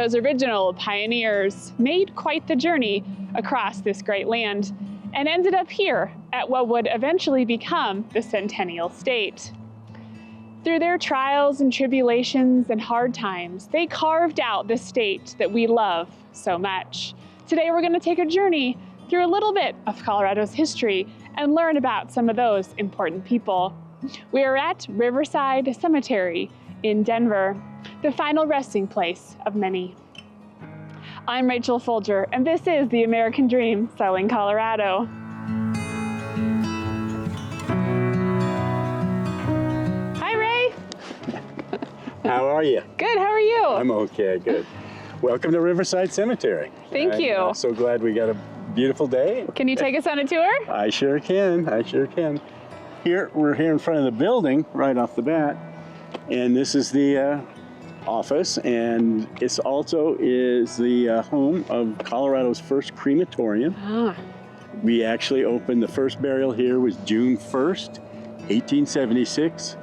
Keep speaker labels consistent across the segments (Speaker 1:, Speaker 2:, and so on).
Speaker 1: Colorado's original pioneers made quite the journey across this great land and ended up here at what would eventually become the Centennial State. Through their trials and tribulations and hard times, they carved out the state that we love so much. Today we're going to take a journey through a little bit of Colorado's history and learn about some of those important people. We are at Riverside Cemetery in Denver, the final resting place of many. I'm Rachel Folger, and this is the American Dream Selling Colorado. Hi, Ray.
Speaker 2: How are you?
Speaker 1: Good, how are you?
Speaker 2: I'm okay, good. Welcome to Riverside Cemetery.
Speaker 1: Thank you.
Speaker 2: I'm so glad we got a beautiful day.
Speaker 1: Can you take us on a tour?
Speaker 2: I sure can, We're here in front of the building right off the bat, and this is the office, and it's also is the home of Colorado's first crematorium. We actually opened, the first burial here was June 1st, 1876.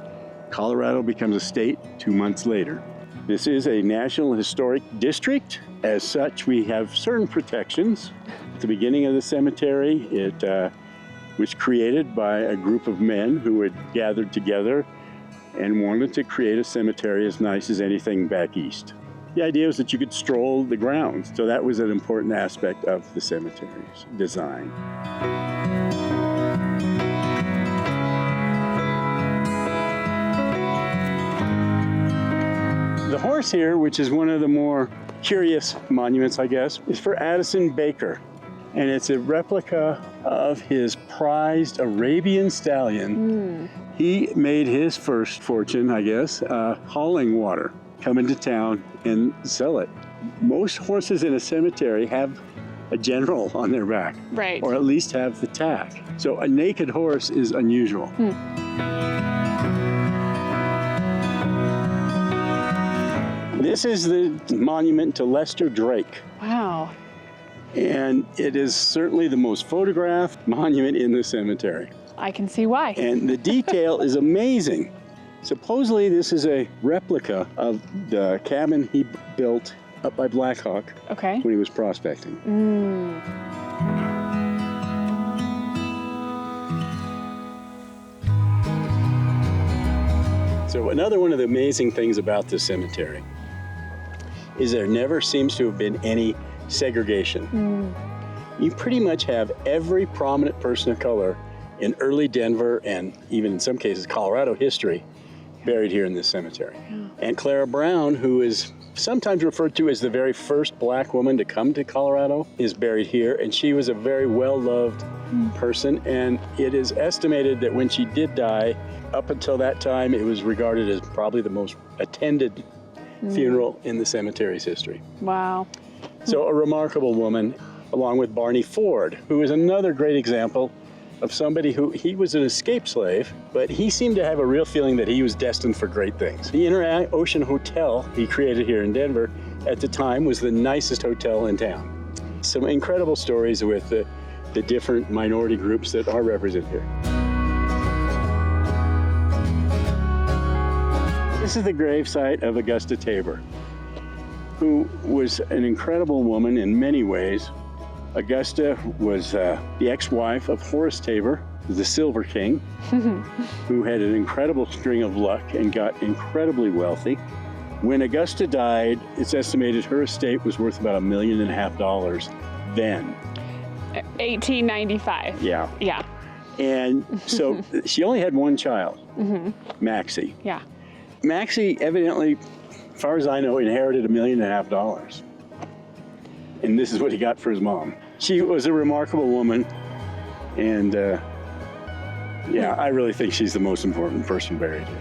Speaker 2: Colorado becomes a state 2 months later. This is a National Historic District. As such, we have certain protections. At the beginning of the cemetery, it was created by a group of men who had gathered together and wanted to create a cemetery as nice as anything back east. The idea was that you could stroll the grounds, so that was an important aspect of the cemetery's design. The horse here, which is one of the more curious monuments, I guess, is for Addison Baker. And it's a replica of his prized Arabian stallion. He made his first fortune, I guess, hauling water, come into town and sell it. Most horses in a cemetery have a general on their back,
Speaker 1: Right.
Speaker 2: or at least have the tack. So a naked horse is unusual. This is the monument to Lester Drake.
Speaker 1: Wow.
Speaker 2: And it is certainly the most photographed monument in the cemetery.
Speaker 1: I can see why.
Speaker 2: And the detail is amazing. Supposedly this is a replica of the cabin he built up by Blackhawk
Speaker 1: Okay.
Speaker 2: when he was prospecting. So another one of the amazing things about this cemetery is there never seems to have been any segregation. You pretty much have every prominent person of color in early Denver and even in some cases Colorado history buried here in this cemetery. And Clara Brown, who is sometimes referred to as the very first black woman to come to Colorado, is buried here, and she was a very well-loved person, and it is estimated that when she did die, up until that time, it was regarded as probably the most attended funeral in the cemetery's history.
Speaker 1: Wow.
Speaker 2: So a remarkable woman, along with Barney Ford, who is another great example of somebody who, he was an escaped slave, but he seemed to have a real feeling that he was destined for great things. The Inter-Ocean Hotel he created here in Denver at the time was the nicest hotel in town. Some incredible stories with the different minority groups that are represented here. This is the gravesite of Augusta Tabor, who was an incredible woman in many ways. Augusta was the ex-wife of Horace Tabor, the Silver King, who had an incredible string of luck and got incredibly wealthy. When Augusta died, it's estimated her estate was worth about $1.5 million then.
Speaker 1: 1895.
Speaker 2: Yeah.
Speaker 1: Yeah.
Speaker 2: And so she only had one child, Maxie.
Speaker 1: Yeah.
Speaker 2: Maxie evidently, as far as I know, inherited $1.5 million. And this is what he got for his mom. She was a remarkable woman, and yeah, I really think she's the most important person buried here.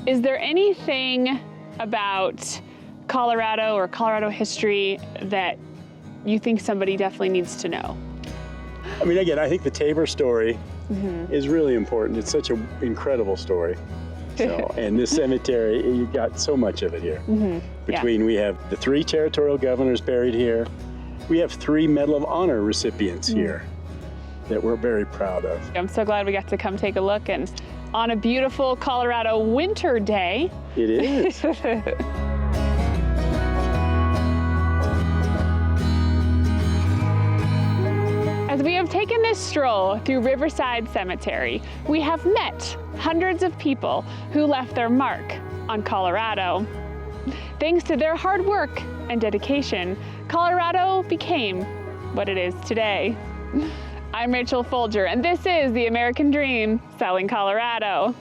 Speaker 1: Is there anything about Colorado or Colorado history that you think somebody definitely needs to know?
Speaker 2: I mean, again, I think the Tabor story is really important. It's such an incredible story. So, and this cemetery, you got so much of it here. Between, we have the 3 territorial governors buried here. We have 3 Medal of Honor recipients here that we're very proud of.
Speaker 1: I'm so glad we got to come take a look and on a beautiful Colorado winter day.
Speaker 2: It is.
Speaker 1: As we have taken this stroll through Riverside Cemetery, we have met hundreds of people who left their mark on Colorado. Thanks to their hard work and dedication, Colorado became what it is today. I'm Folger, and this is The American Dream, Selling Colorado.